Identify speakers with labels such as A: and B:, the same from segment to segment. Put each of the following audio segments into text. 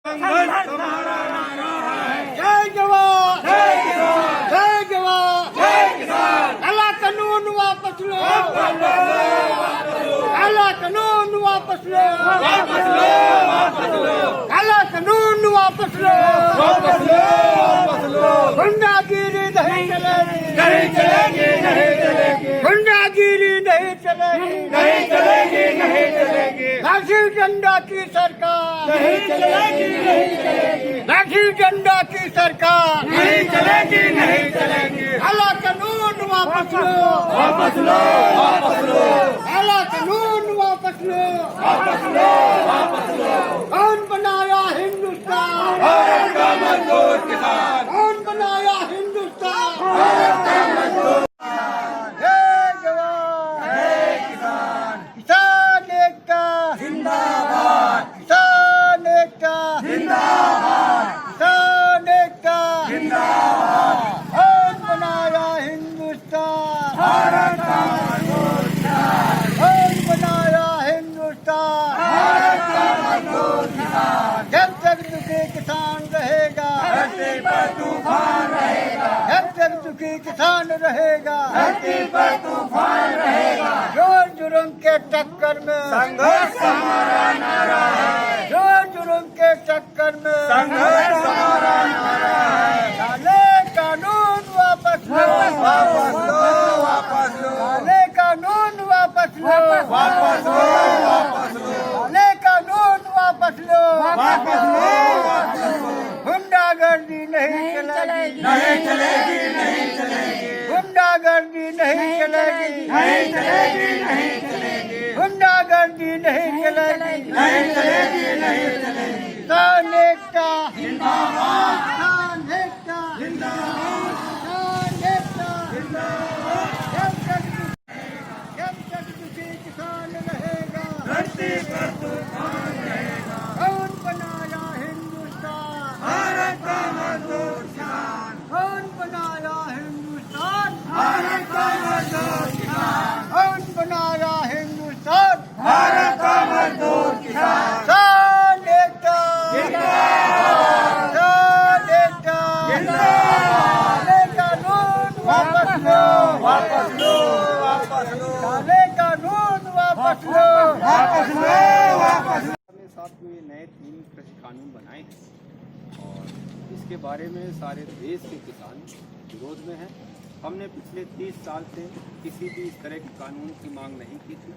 A: संघर्ष हमारा नारा है। जय जवान जय किसान, जय जवान जय किसान। काला कानून वापस लो, काला कानून वापस लो, काला कानून वापस लो, गुंडागिरी नहीं चलेगी, नहीं चलेगी, नहीं चलेगी, गुंडागिरी नहीं चलेगी, नहीं चलेगी, नहीं चलेगी। लाठी डंडा की सरकार नहीं चलेगी, नहीं चलेगी, लाठी डंडा की सरकार नहीं चलेगी, नहीं चलेगी। काला कानून वापस लो, वापस लो, वापस लो, काला कानून वापस लो, वापस लो, वापस लो। कौन बनाया हिंदुस्तान? भारत का मजदूर किसान। कौन बनाया हिंदुस्तान? भारत का मजदूर। जय जवान जय किसान, किसान एकता जिंदाबाद, किसान एकता जिंदाबाद, किसान एकता जिंदाबाद। कौन बनाया हिंदुस्तान? भारत का मजदूर किसान। कौन बनाया हिंदुस्तान? भारत का मजदूर किसान। जब तक दुखी किसान रहेगा, धरती पर तूफान रहेगा। जब तक दुखी किसान रहेगा, धरती पर तूफान रहेगा। जोर जुर्म के टक्कर में संघर्ष हमारा नारा है। जोर जुर्म के टक्कर में संघर्ष हमारा नारा है। काले कानून वापस लो, वापस लो, वापस लो, काले कानून वापस लो, वापस लो, वापस लो, काले कानून वापस लो, वापस लो, वापस लो। गुंडागर्दी नहीं चलेगी, नहीं चलेगी, नहीं चलेगी, गुंडागर्दी नहीं चलेगी, नहीं चलेगी, नहीं चलेगी, गुंडागर्दी नहीं चलेगी, नहीं चलेगी, नहीं चलेगी। किसान एकता जिंदाबाद, किसान एकता जिंदाबाद, किसान एकता जिंदाबाद। जब तक दुखी किसान रहेगा, धरती पर तूफान रहेगा। कौन बनाया हिंदुस्तान? भारत का मजदूर किसान। कौन बनाया हिंदुस्तान? भारत का मजदूर किसान। कौन बनाया हिंदुस्तान? भारत का मजदूर किसान। किसान एकता जिंदाबाद, किसान एकता जिंदाबाद। काले कानून वापस लो, वापस लो, वापस लो, काले कानून वापस लो, वापस लो, वापस लो।
B: साथ में नए 3 कृषि कानून बनाए हैं और इसके बारे में सारे देश के किसान विरोध में हैं। हमने पिछले 30 साल से किसी भी इस तरह के कानून की मांग नहीं की थी।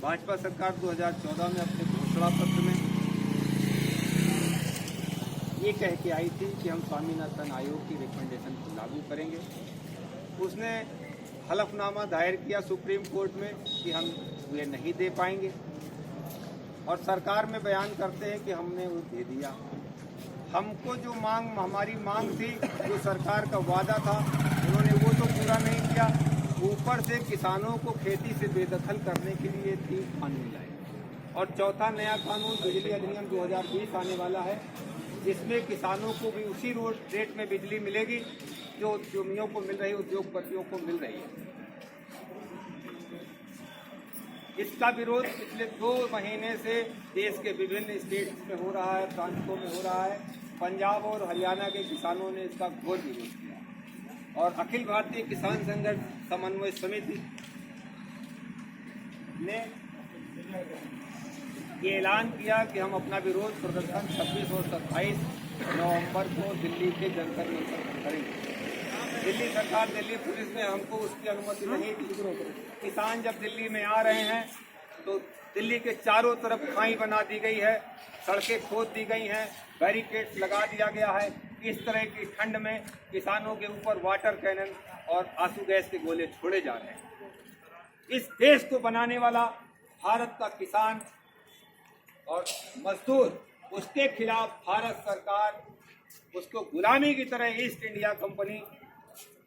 B: भाजपा सरकार 2014 में अपने घोषणा पत्र में ये कह के आई थी कि हम स्वामीनाथन आयोग की रिकमेंडेशन को लागू करेंगे। उसने हलफनामा दायर किया सुप्रीम कोर्ट में कि हम ये नहीं दे पाएंगे और सरकार में बयान करते हैं कि हमने वो दे दिया। हमको जो हमारी मांग थी, जो सरकार का वादा था, उन्होंने वो तो पूरा नहीं किया। ऊपर से किसानों को खेती से बेदखल करने के लिए 3 कानून लाए और चौथा नया कानून बिजली अधिनियम 2020 आने वाला है, जिसमें किसानों को भी उसी रेट में बिजली मिलेगी जो उद्यमियों को मिल रही है, उद्योगपतियों को मिल रही है। इसका विरोध पिछले 2 महीने से देश के विभिन्न स्टेट्स में हो रहा है, प्रांतों में हो रहा है। पंजाब और हरियाणा के किसानों ने इसका घोर विरोध किया और अखिल भारतीय किसान संघर्ष समन्वय समिति ने ये ऐलान किया कि हम अपना विरोध प्रदर्शन 26 और 27 नवंबर को दिल्ली के जंतर मंतर पर करेंगे। दिल्ली सरकार, दिल्ली पुलिस ने हमको उसकी अनुमति नहीं दी। किसान जब दिल्ली में आ रहे हैं तो दिल्ली के चारों तरफ खाई बना दी गई है, सड़कें खोद दी गई हैं, बैरिकेड्स लगा दिया गया है। इस तरह की ठंड में किसानों के ऊपर वाटर कैनन और आंसू गैस के गोले छोड़े जा रहे हैं। इस देश को बनाने वाला भारत का किसान और मजदूर, उसके खिलाफ भारत सरकार उसको गुलामी की तरह ईस्ट इंडिया कंपनी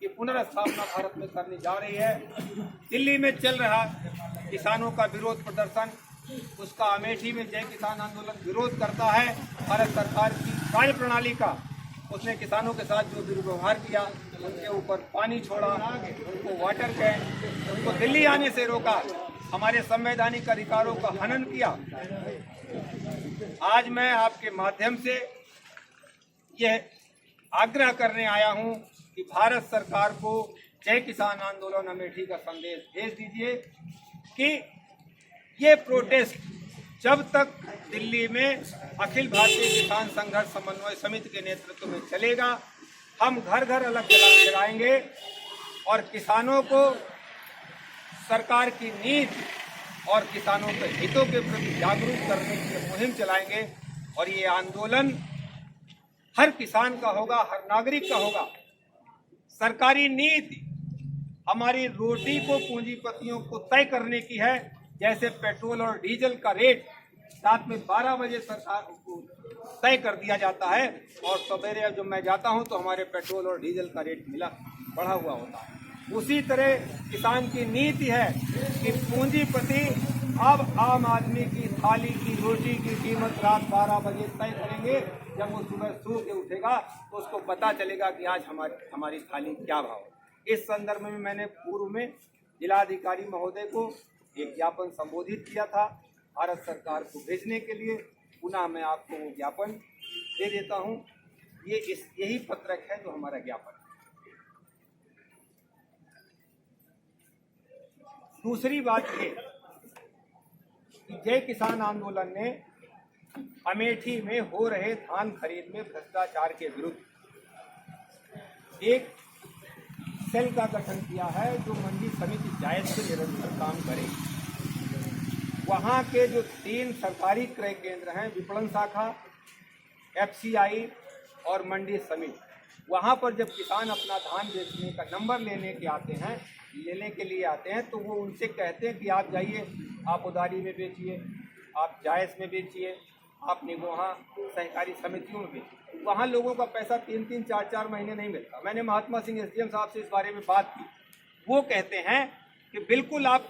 B: की पुनर्स्थापना भारत में करने जा रही है। दिल्ली में चल रहा किसानों का विरोध प्रदर्शन, उसका अमेठी में जय किसान आंदोलन विरोध करता है भारत सरकार की कार्यप्रणाली का। उसने किसानों के साथ जो दुर्व्यवहार किया, उनके ऊपर पानी छोड़ा, उनको वाटर कैन, उनको दिल्ली आने से रोका, हमारे संवैधानिक अधिकारों का हनन किया। आज मैं आपके माध्यम से यह आग्रह करने आया हूं कि भारत सरकार को जय किसान आंदोलन अमेठी का संदेश भेज दीजिए कि ये प्रोटेस्ट जब तक दिल्ली में अखिल भारतीय किसान संघर्ष समन्वय समिति के नेतृत्व में चलेगा, हम घर घर अलग जलाएंगे और किसानों को सरकार की नीति और किसानों के हितों के प्रति जागरूक करने की मुहिम चलाएंगे। और ये आंदोलन हर किसान का होगा, हर नागरिक का होगा। सरकारी नीति हमारी रोटी को पूंजीपतियों को तय करने की है। जैसे पेट्रोल और डीजल का रेट रात में 12 बजे सरकार को तय कर दिया जाता है और सवेरे जब मैं जाता हूं तो हमारे पेट्रोल और डीजल का रेट बढ़ा हुआ होता है। उसी तरह किसान की नीति है कि पूंजीपति अब आम आदमी की थाली की रोटी की कीमत रात 12 बजे तय करेंगे। जब वो सुबह सो के उठेगा तो उसको पता चलेगा कि आज हमारी थाली क्या भाव है। इस संदर्भ में मैंने पूर्व में जिलाधिकारी महोदय को एक ज्ञापन संबोधित किया था भारत सरकार को भेजने के लिए। पुनः मैं आपको वो ज्ञापन दे देता हूं। यही पत्रक है जो हमारा ज्ञापन है। दूसरी बात ये कि जय किसान आंदोलन ने अमेठी में हो रहे धान खरीद में भ्रष्टाचार के विरुद्ध एक सेल का गठन किया है जो मंडी समिति जायज से निरंतर काम करे। वहाँ के जो 3 सरकारी क्रय केंद्र हैं, विपणन शाखा, FCI और मंडी समिति, वहाँ पर जब किसान अपना धान बेचने का नंबर लेने के लिए आते हैं तो वो उनसे कहते हैं कि आप जाइए, आप उधारी में बेचिए, आप जायज में बेचिए, आप निगोहा सहकारी समितियों में बेचिए। वहाँ लोगों का पैसा 3-3, 4-4 महीने नहीं मिलता। मैंने महात्मा सिंह SDM साहब से इस बारे में बात की। वो कहते हैं कि बिल्कुल आप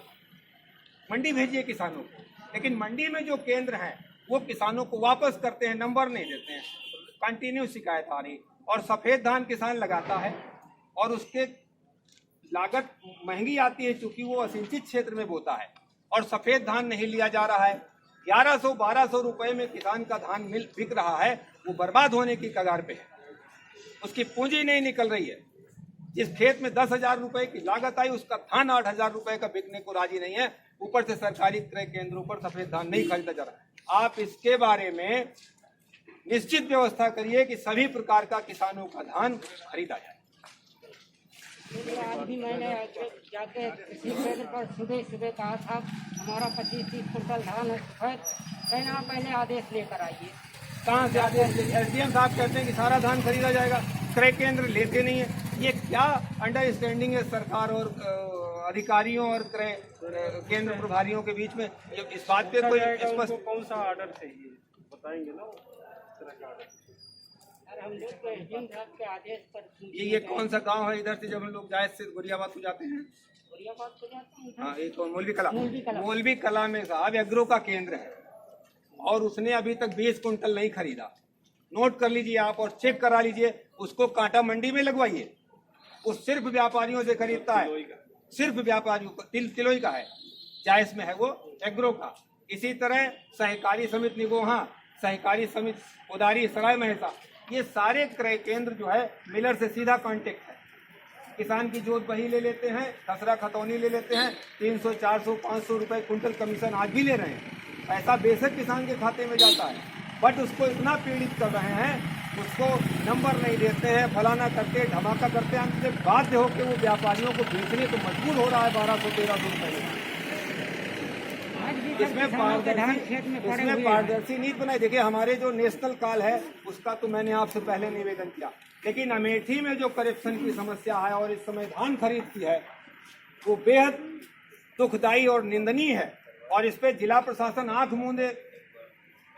B: मंडी भेजिए किसानों को, लेकिन मंडी में जो केंद्र हैं वो किसानों को वापस करते हैं, नंबर नहीं देते हैं। कंटिन्यू शिकायत आ रही। और सफ़ेद धान किसान लगाता है और उसके लागत महंगी आती है क्योंकि वो असिंचित क्षेत्र में बोता है और सफ़ेद धान नहीं लिया जा रहा है। 1100-1200 रुपए में किसान का धान बिक रहा है, वो बर्बाद होने की कगार पे है। उसकी पूंजी नहीं निकल रही है। जिस खेत में 10,000 रुपए की लागत आई उसका धान 8,000 रुपए का बिकने को राजी नहीं है। ऊपर से सरकारी क्रय केंद्रों पर सफेद धान नहीं खरीदा जा रहा है। आप इसके बारे में निश्चित व्यवस्था करिए कि सभी प्रकार का किसानों का धान खरीदा जाए।
C: आज भी मैंने जाके किसी केंद्र पर सुबह कहा था हमारा 25-30 कुंटल धान है, कहना पहले आदेश लेकर आइए।
B: कहाँ से आदेश? SDM साहब कहते हैं कि सारा धान खरीदा जाएगा, क्रय केंद्र लेते नहीं है। ये क्या अंडरस्टैंडिंग है सरकार और अधिकारियों और क्रय केंद्र प्रभारियों के बीच में? इस बात पे कोई स्पष्ट
D: कौन सा ऑर्डर चाहिए बताएंगे ना?
C: हम लोग तो SDM साहब के आदेश पर
B: ये कौन सा गांव है इधर से जब हम लोग जायज से गोरियाबाद को जाते हैं?
C: गोरियाबाद को जाते हैं।
B: हाँ, ये तो मौलवी कला में साहब एग्रो का केंद्र है और उसने अभी तक 20 कुंटल नहीं खरीदा। नोट कर लीजिए आप और चेक करा लीजिए। उसको कांटा मंडी में लगवाइए। वो सिर्फ व्यापारियों से खरीदता है, सिर्फ व्यापारियों का तिलोई का है, जायज में है वो एग्रो का। इसी तरह सहकारी समिति निगोहा, सहकारी समिति उदारी सराय महसा, ये सारे क्रय केंद्र जो है मिलर से सीधा कांटेक्ट है। किसान की जोत बही ले लेते हैं, खसरा खतौनी ले लेते हैं, 300, 400, 500 रुपए कुंटल कमीशन आज भी ले रहे हैं। पैसा बेशक किसान के खाते में जाता है, बट उसको इतना पीड़ित कर रहे हैं, उसको नंबर नहीं देते हैं, फलाना करते, धमाका करते हैं। अंत से बाध्य होकर वो व्यापारियों को बेचने को मजबूर हो रहा है 1200-1300 रुपए। इसमें पारदर्शी नीति बनाई। देखिए हमारे जो नेशनल कॉल है उसका तो मैंने आपसे पहले निवेदन किया, लेकिन अमेठी में जो करप्शन की समस्या है और इस समय धान खरीद की है वो बेहद दुखदायी और निंदनीय है। और इस पे जिला प्रशासन आंख मूंदे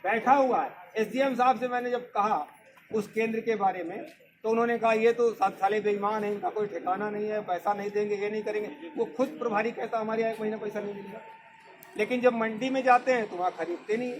B: बैठा हुआ है। SDM साहब से मैंने जब कहा उस केंद्र के बारे में तो उन्होंने कहा ये तो 7 साले बेईमान है, इनका कोई ठिकाना नहीं है, पैसा नहीं देंगे, ये नहीं करेंगे। वो खुद प्रभारी कहता हमारे यहाँ 1 महीना पैसा नहीं मिलेगा, लेकिन जब मंडी में जाते हैं तो वहाँ खरीदते नहीं है।